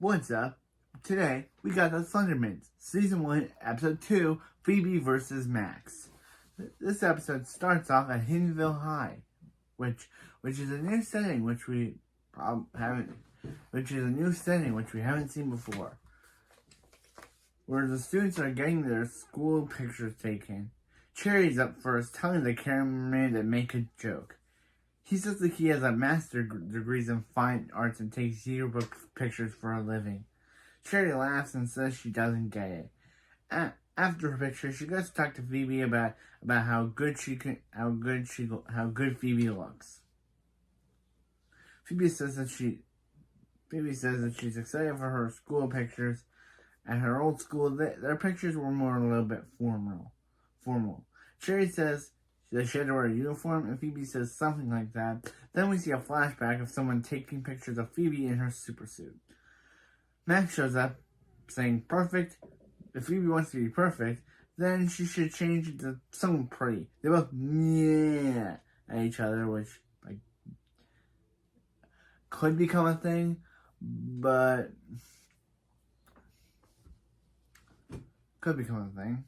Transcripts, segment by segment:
What's up? Today, we got the Thundermans, Season 1, Episode 2, Phoebe versus Max. This episode starts off at Hiddenville High, which is a new setting which we haven't seen before. Where the students are getting their school pictures taken. Cherry's up first, telling the cameraman to make a joke. He says that he has a master's degree in fine arts and takes yearbook pictures for a living. Cherry laughs and says she doesn't get it. After her picture, she goes to talk to Phoebe about how good Phoebe looks. Phoebe says that she's excited for her school pictures. At her old school, their pictures were a little bit formal. Cherry says that she had to wear a uniform, and Phoebe says something like that. Then we see a flashback of someone taking pictures of Phoebe in her supersuit. Max shows up, saying, perfect. If Phoebe wants to be perfect, then she should change it to someone pretty. They both yeah at each other, which could become a thing, but could become a thing.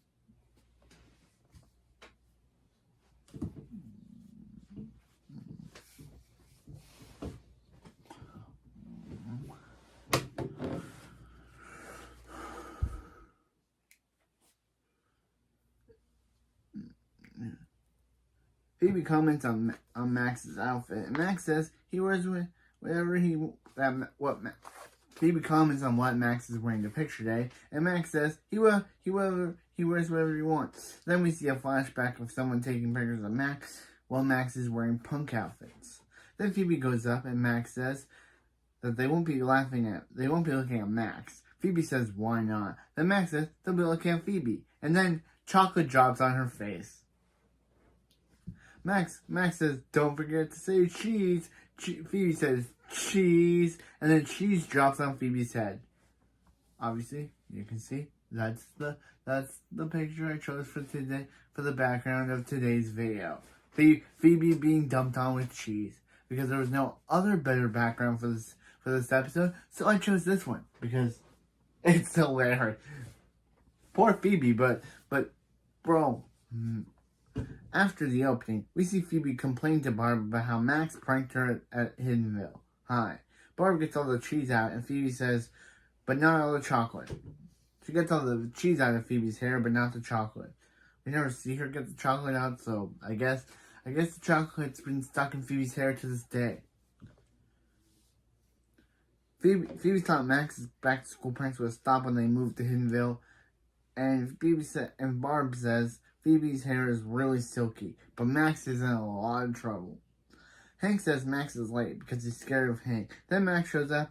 Phoebe comments on Max's outfit, and Max says he wears Phoebe comments on what Max is wearing to picture day, and Max says he wears whatever he wants. Then we see a flashback of someone taking pictures of Max while Max is wearing punk outfits. Then Phoebe goes up, and Max says that they won't be looking at Max. Phoebe says, why not? Then Max says they'll be looking at Phoebe, and then chocolate drops on her face. Max says, don't forget to say cheese. Phoebe says, cheese. And then cheese drops on Phoebe's head. Obviously, you can see, that's the picture I chose for today, for the background of today's video. Phoebe being dumped on with cheese. Because there was no other better background for this episode, so I chose this one. Because it's hilarious. Poor Phoebe, but bro. After the opening, we see Phoebe complain to Barb about how Max pranked her at Hiddenville High. Barb gets all the cheese out, and Phoebe says, but not all the chocolate. She gets all the cheese out of Phoebe's hair, but not the chocolate. We never see her get the chocolate out, so I guess the chocolate's been stuck in Phoebe's hair to this day. Phoebe thought Max's back-to-school pranks would stop when they moved to Hiddenville, and Barb says Phoebe's hair is really silky, but Max is in a lot of trouble. Hank says Max is late because he's scared of Hank. Then Max shows up.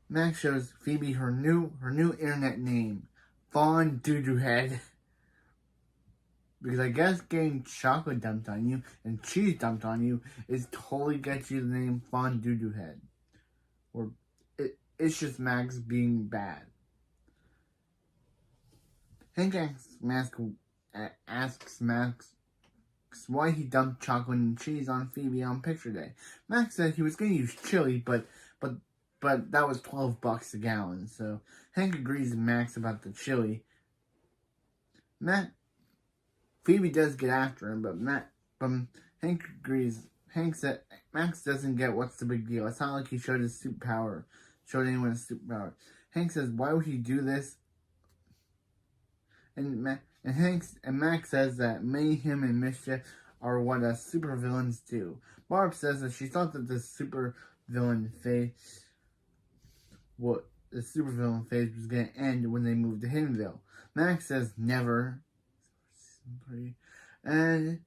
Max shows Phoebe her new internet name, Fawn Doo-Doo Head. Because I guess getting chocolate dumped on you and cheese dumped on you is totally gets you the name Fawn Doo-Doo Head. Or it's just Max being bad. Hank asks Max why he dumped chocolate and cheese on Phoebe on picture day. Max said he was going to use chili, but that was $12 a gallon. So Hank agrees with Max about the chili. Phoebe does get after him, but Hank agrees. Hank said Max doesn't get what's the big deal. It's not like he showed his superpower. Showed anyone his superpower. Hank says, why would he do this? And Max says that mayhem and mischief are what supervillains do. Barb says that she thought that the supervillain phase was going to end when they moved to Hiddenville. Max says never. And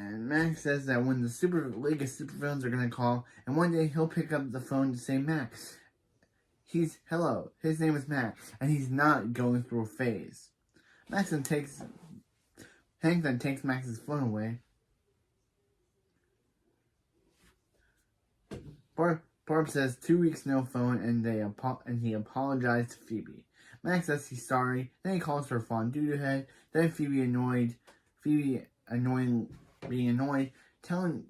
Max says that when the League of Supervillains are going to call, and one day he'll pick up the phone to say Max. Hello, his name is Max, and he's not going through a phase. Hank then takes Max's phone away. Barb says 2 weeks no phone, and he apologized to Phoebe. Max says he's sorry, then he calls her Fawn Doo-Doo Head, then Phoebe being annoyed,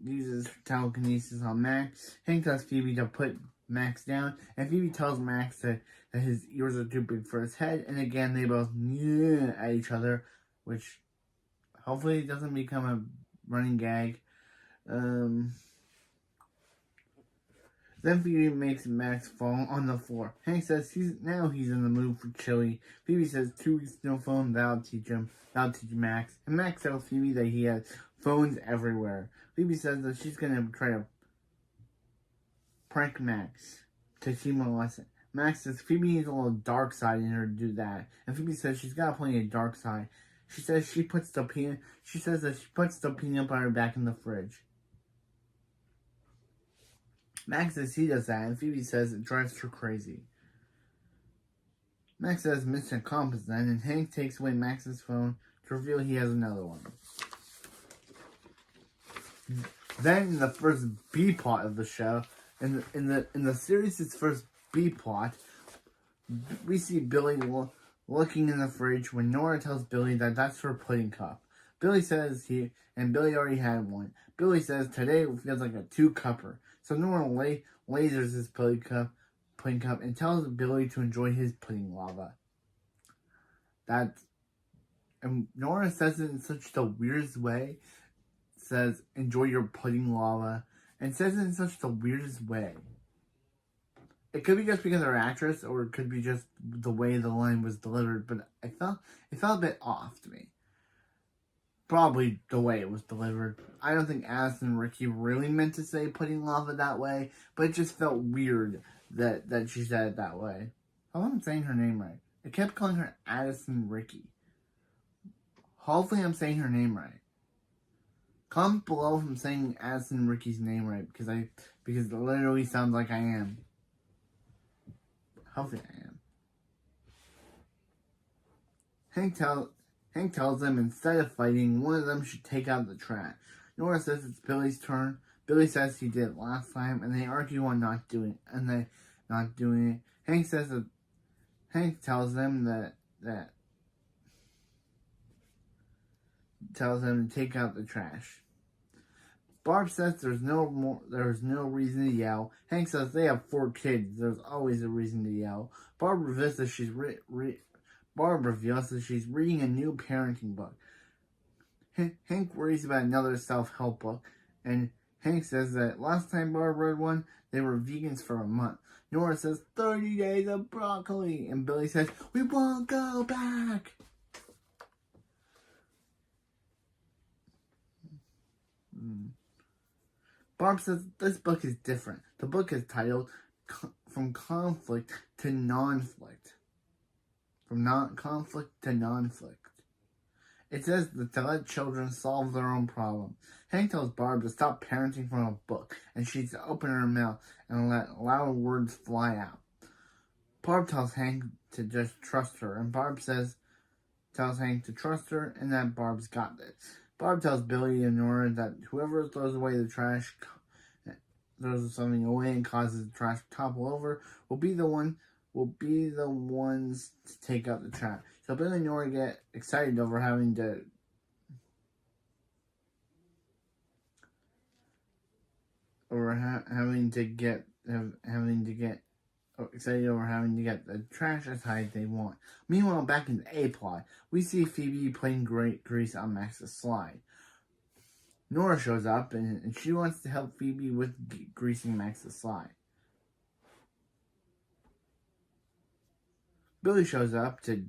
uses telekinesis on Max. Hank tells Phoebe to put Max down, and Phoebe tells Max that his ears are too big for his head, and again they both yeah at each other, which hopefully doesn't become a running gag. Then Phoebe makes Max fall on the floor. Hank says he's in the mood for chili. Phoebe says 2 weeks no phone, that'll teach Max. And Max tells Phoebe that he has phones everywhere. Phoebe says that she's gonna try to prank Max to teach him a lesson. Max says Phoebe needs a little dark side in her to do that. And Phoebe says she's got plenty of dark side. She says that she puts the peanut butter back in the fridge. Max says he does that, and Phoebe says it drives her crazy. Max says Mr. Compass then, and Hank takes away Max's phone to reveal he has another one. Then in the first B plot of the show, in the series' first B plot, we see Billy looking in the fridge when Nora tells Billy that that's her pudding cup. Billy says Billy already had one. Billy says today it feels like a 2-cupper. So Nora lasers his pudding cup and tells Billy to enjoy his pudding lava. And Nora says it in such the weirdest way. Says, enjoy your pudding lava. And says it in such the weirdest way. It could be just because they're actress, or it could be just the way the line was delivered, but it felt a bit off to me. Probably the way it was delivered. I don't think Addison and Ricky really meant to say pudding lava that way, but it just felt weird that she said it that way. I hope I'm saying her name right. I kept calling her Addison Ricky. Hopefully I'm saying her name right. Comment below if I'm saying Addison Ricky's name right, because it literally sounds like I am. Hopefully I am. Hank tells them instead of fighting, one of them should take out the trash. Nora says it's Billy's turn. Billy says he did it last time, and they argue on not doing it. Hank tells them tells them to take out the trash. Barb says there's no reason to yell. Hank says they have 4 kids. There's always a reason to yell. Barb reveals that she's reading a new parenting book. Hank worries about another self-help book, and Hank says that last time Barb read one, they were vegans for a month. Nora says 30 days of broccoli, and Billy says we won't go back. Barb says this book is different. The book is titled From Conflict to Non-Flict. From conflict to non-flict. It says that to let children solve their own problems. Hank tells Barb to stop parenting from a book, and she's to open her mouth and let loud words fly out. Barb tells Hank to just trust her, and Barb tells Hank to trust her, and that Barb's got this. Barb tells Billy and Nora that whoever throws away the trash, throws something away and causes the trash to topple over, will be the ones to take out the trash. So Billy and Nora get excited over having to get the trash as high as they want. Meanwhile, back in the A plot, we see Phoebe playing grease on Max's slide. Nora shows up and she wants to help Phoebe with greasing Max's slide. Billy shows up to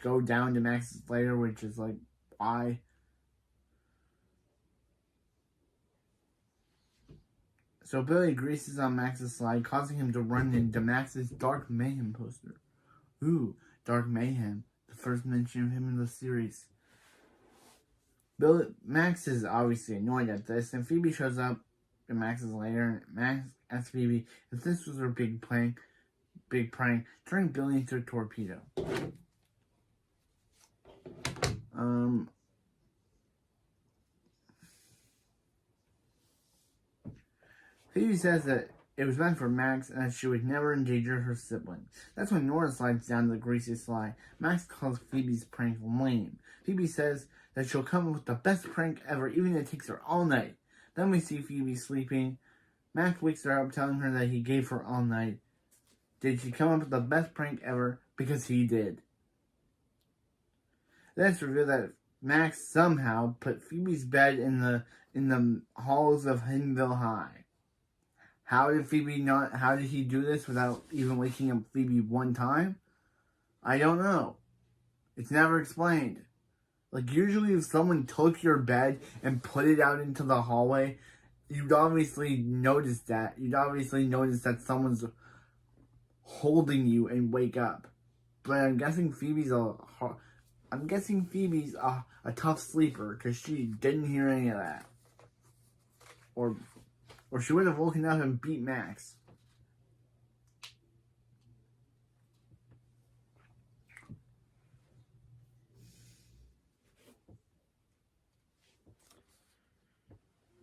go down to Max's later, which is like, why? So Billy greases on Max's slide, causing him to run into Max's Dark Mayhem poster. Ooh, Dark Mayhem. The first mention of him in the series. Max is obviously annoyed at this, and Phoebe shows up in Max's lair, and Max asks Phoebe if this was her big prank, turning Billy into a torpedo. Phoebe says that it was meant for Max and that she would never endanger her siblings. That's when Nora slides down the greasy slide. Max calls Phoebe's prank lame. Phoebe says that she'll come up with the best prank ever, even if it takes her all night. Then we see Phoebe sleeping. Max wakes her up, telling her that he gave her all night. Did she come up with the best prank ever? Because he did. Then it's revealed that Max somehow put Phoebe's bed in the halls of Hiddenville High. How did he do this without even waking up Phoebe one time? I don't know. It's never explained. Like, usually if someone took your bed and put it out into the hallway, you'd obviously notice that. You'd obviously notice that someone's holding you and wake up. But I'm guessing Phoebe's a tough sleeper because she didn't hear any of that. Or she would have woken up and beat Max.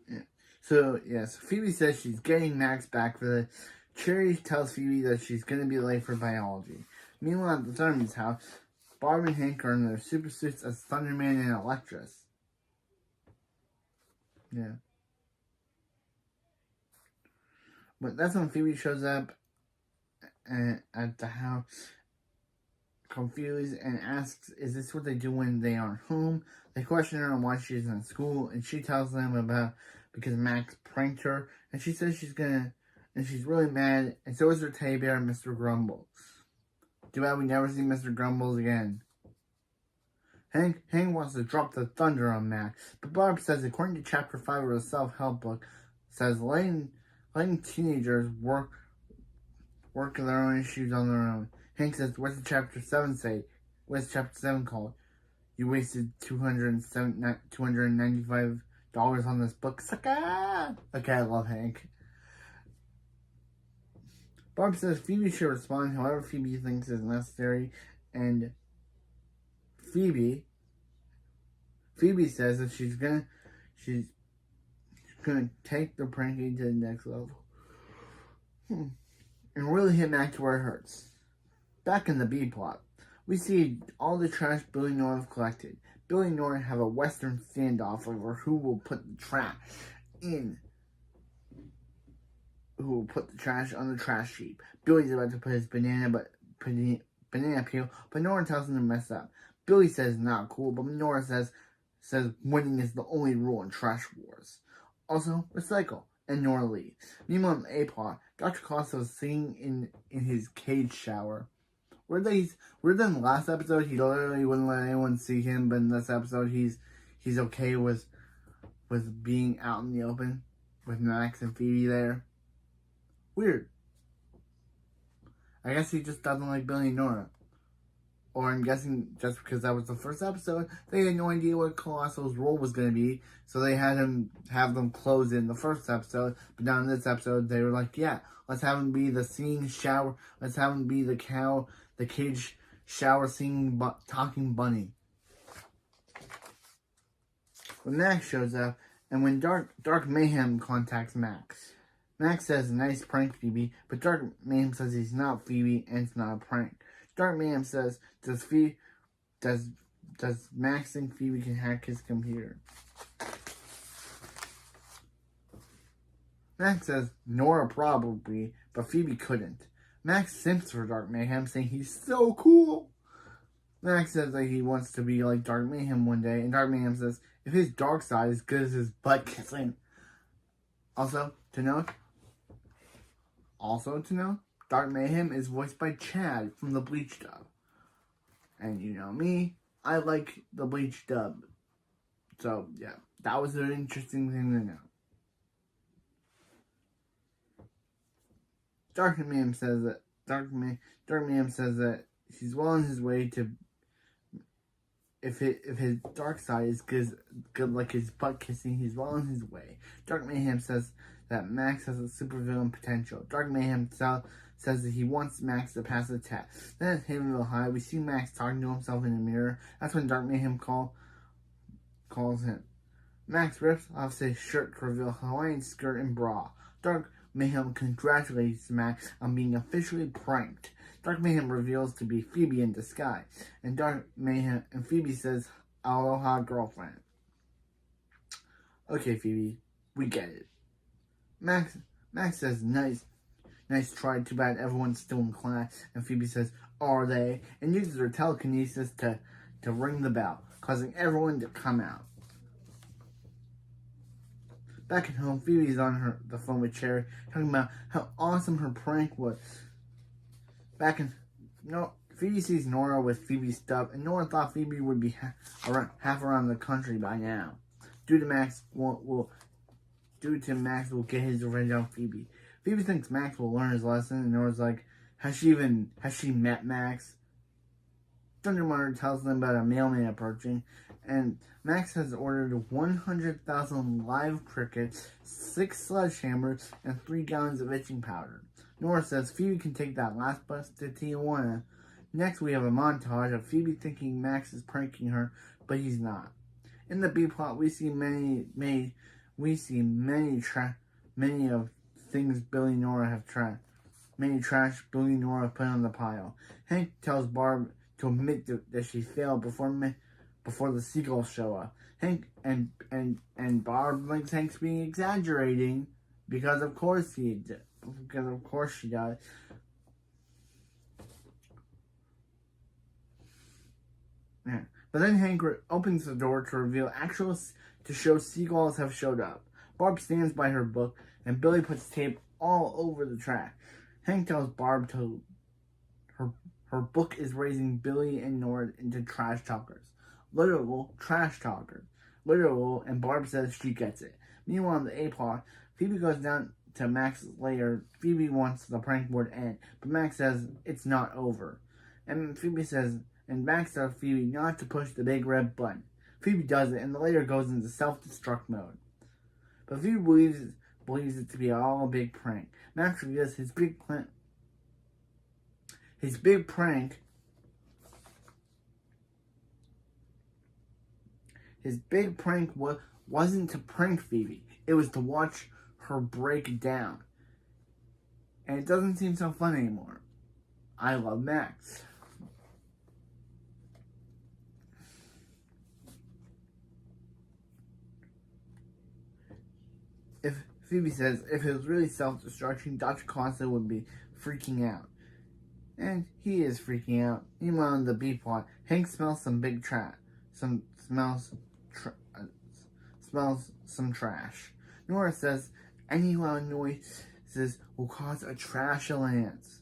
Yeah. So, yes, Phoebe says she's getting Max back for the... Cherry tells Phoebe that she's going to be late for biology. Meanwhile, at the Thunderman's house, Barb and Hank are in their super suits as Thunderman and Electress. Yeah. But that's when Phoebe shows up at the house, confused, and asks, is this what they do when they aren't home? They question her on why she's in school, and she tells them because Max pranked her, and she says and she's really mad, and so is her teddy bear, Mr. Grumble. Too bad we never see Mr. Grumbles again. Hank wants to drop the thunder on Max, but Barb says, according to Chapter 5 of the self-help book, says letting teenagers work their own issues on their own. Hank says, what's Chapter 7 say? What's Chapter 7 called? You wasted $295 on this book. Sucker! Okay, I love Hank. Barb says Phoebe should respond however Phoebe thinks is necessary, and Phoebe says that she's gonna take the pranking to the next level. And really hit Max where it hurts. Back in the B plot, we see all the trash Billy and Nora have collected. Billy and Nora have a western standoff over who will put the trash on the trash heap. Billy's about to put his banana peel, but Nora tells him to mess up. Billy says not cool, but Nora says winning is the only rule in trash wars. Also, recycle, and Nora leaves. Meanwhile, in the A plot, Dr. Costa was singing in his cage shower. Where than last episode, he literally wouldn't let anyone see him, but in this episode, he's okay with being out in the open with Max and Phoebe there. Weird. I guess he just doesn't like Billy and Nora. Or I'm guessing just because that was the first episode, they had no idea what Colosso's role was going to be, so they had him have them close in the first episode. But now in this episode, they were like, yeah, let's have him be the singing shower. Let's have him be the cage shower singing, talking bunny. When Max shows up, and when Dark Mayhem contacts Max. Max says, nice prank, Phoebe, but Dark Mayhem says he's not Phoebe and it's not a prank. Dark Mayhem says, does Max think Phoebe can hack his computer? Max says, Nora probably, but Phoebe couldn't. Max simps for Dark Mayhem, saying he's so cool. Max says that he wants to be like Dark Mayhem one day, and Dark Mayhem says, if his dark side is good as his butt kissing. Also to note, Dark Mayhem is voiced by Chad from the Bleach dub. And you know me, I like the Bleach dub. So, yeah, that was an interesting thing to know. Dark Mayhem says that he's well on his way to, if his dark side is good like his butt kissing, he's well on his way. Dark Mayhem says that Max has a supervillain potential. Dark Mayhem says that he wants Max to pass the test. Then at Havenville High, we see Max talking to himself in the mirror. That's when Dark Mayhem calls him. Max rips off his shirt to reveal Hawaiian skirt and bra. Dark Mayhem congratulates Max on being officially pranked. Dark Mayhem reveals to be Phoebe in disguise. And Phoebe says, aloha girlfriend. Okay, Phoebe, We get it. Max says, nice try, too bad everyone's still in class. And Phoebe says, are they? And uses her telekinesis to ring the bell, causing everyone to come out. Back at home, Phoebe's on the phone with Cherry, talking about how awesome her prank was. Phoebe sees Nora with Phoebe's stuff, and Nora thought Phoebe would be half around the country by now. Due to Max will get his revenge on Phoebe. Phoebe thinks Max will learn his lesson, and Nora's like, has she met Max? Thunder Mother tells them about a mailman approaching, and Max has ordered 100,000 live crickets, 6 sledgehammers, and 3 gallons of itching powder. Nora says Phoebe can take that last bus to Tijuana. Next, we have a montage of Phoebe thinking Max is pranking her, but he's not. In the B plot, we see many of things Billy and Nora have tried. Many trash Billy and Nora put on the pile. Hank tells Barb to admit that she failed before the seagulls show up. Hank and Barb thinks Hank's being exaggerating because of course she does. Yeah. But then Hank opens the door to show seagulls have showed up. Barb stands by her book, and Billy puts tape all over the trash. Hank tells Barb her book is raising Billy and Nora into trash talkers. Literal trash talkers. Literal, and Barb says she gets it. Meanwhile, in the A plot, Phoebe goes down to Max's lair. Phoebe wants the prank war to end, but Max says it's not over. And Max tells Phoebe not to push the big red button. Phoebe does it, and the lair goes into self-destruct mode. But Phoebe believes it to be all a big prank. Max reveals his big prank wasn't to prank Phoebe. It was to watch her break down. And it doesn't seem so fun anymore. I love Max. Phoebe says if it was really self-destruction, Dr. Costa would be freaking out. And he is freaking out. Meanwhile, in the B plot, Hank smells some trash. Nora says any loud noises will cause a trash alliance.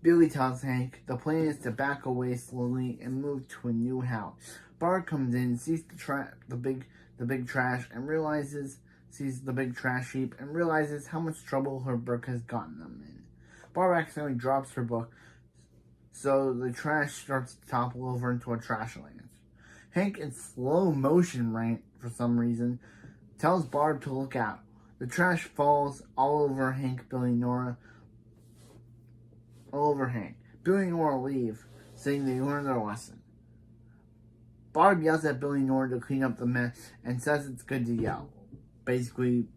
Billy tells Hank the plan is to back away slowly and move to a new house. Barb comes in, sees the big trash heap, and realizes how much trouble her book has gotten them in. Barb accidentally drops her book, so the trash starts to topple over into a trash alliance. Hank, in slow motion for some reason, tells Barb to look out. The trash falls all over Hank, Billy, Nora. All over Hank. Billy and Nora leave, saying they learned their lesson. Barb yells at Billy and Nora to clean up the mess and says it's good to yell. Basically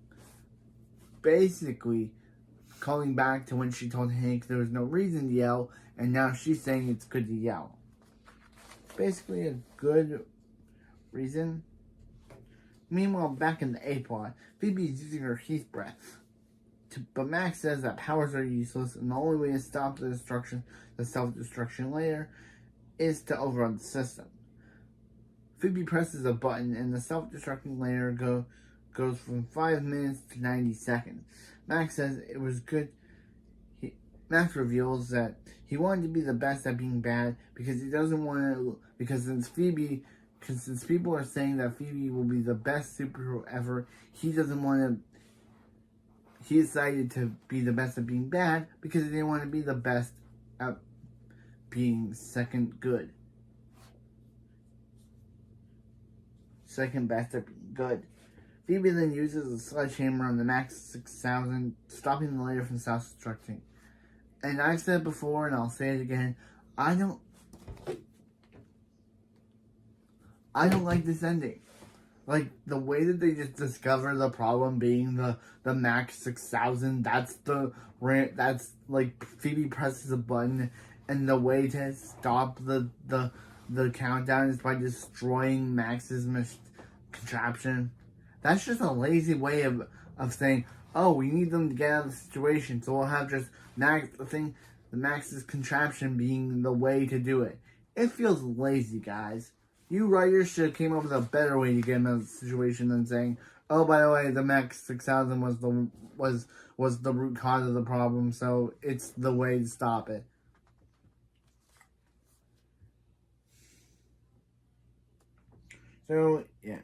calling back to when she told Hank there was no reason to yell, and now she's saying it's good to yell. Basically a good reason. Meanwhile, back in the A plot, Phoebe is using her heat breath. But Max says that powers are useless, and the only way to stop the self-destruction layer, is to overrun the system. Phoebe presses a button, and the self-destructing layer goes from 5 minutes to 90 seconds. Max says it was good. Max reveals that he wanted to be the best at being bad because he doesn't want to. Because since people are saying that Phoebe will be the best superhero ever, he doesn't want to. He decided to be the best at being bad because he didn't want to be the best at being second good. Second best at being good. Phoebe then uses a sledgehammer on the Max 6000, stopping the layer from self-destructing. And I've said it before, and I'll say it again, I don't like this ending. Like, the way that they just discover the problem being the Max 6000, that's like, Phoebe presses a button, and the way to stop the the countdown is by destroying Max's contraption. That's just a lazy way of saying, oh, we need them to get out of the situation, so we'll have just the Max's contraption being the way to do it. It feels lazy, guys. You writers should have came up with a better way to get him out of the situation than saying, oh, by the way, the Max 6000 was the root cause of the problem, so it's the way to stop it. So, yeah.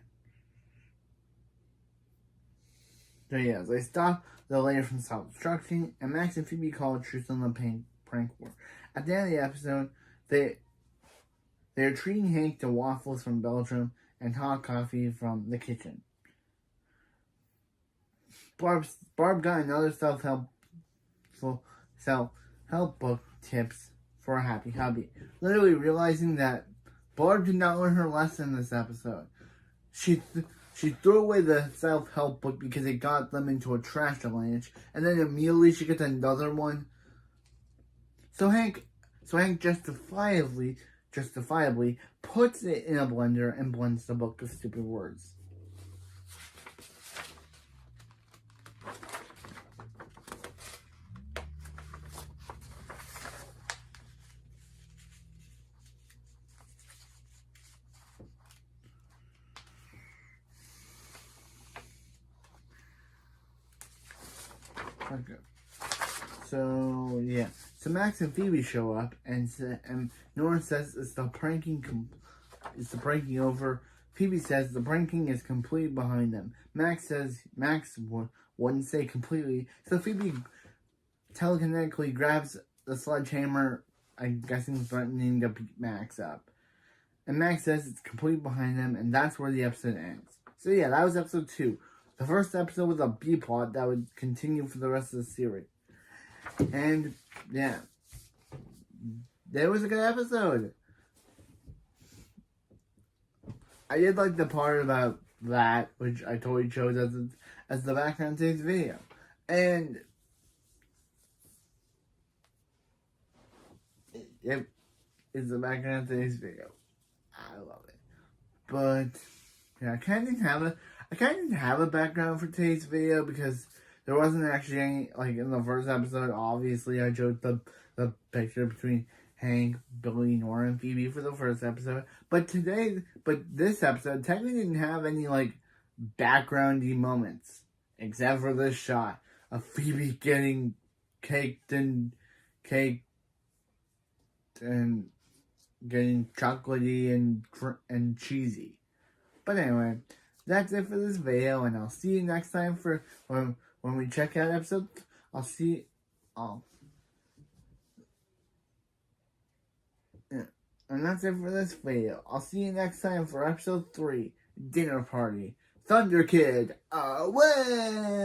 So, yeah, they stop the layer from self-destructing, and Max and Phoebe call a truce on the prank war. At the end of the episode, they're treating Hank to waffles from Belgium and hot coffee from the kitchen. Barb got another self-help book tips for a happy hubby. Literally realizing that Barb did not learn her lesson this episode. She threw away the self-help book because it got them into a trash avalanche, and then immediately she gets another one. So Hank justifiably puts it in a blender and blends the book of stupid words. Okay. So yeah. So Max and Phoebe show up, and Nora says it's the pranking over. Phoebe says the pranking is completely behind them. Max says wouldn't say completely. So Phoebe telekinetically grabs the sledgehammer, I'm guessing threatening to beat Max up. And Max says it's completely behind them, and that's where the episode ends. So yeah, that was episode 2. The first episode was a B-plot that would continue for the rest of the series. And, yeah. That was a good episode. I did like the part about that, which I totally chose as the background to today's video. And it is the background to today's video. I love it. But, yeah, I kind of didn't have a background for today's video because there wasn't actually any, like in the first episode, obviously I chose the picture between Hank, Billy, Nora, and Phoebe for the first episode. But this episode technically didn't have any, like, backgroundy moments. Except for this shot of Phoebe getting caked and getting chocolatey and cheesy. But anyway, that's it for this video, and I'll see you next time for when we check out episode. And that's it for this video. I'll see you next time for episode 3, Dinner Party. Thunder Kid, away!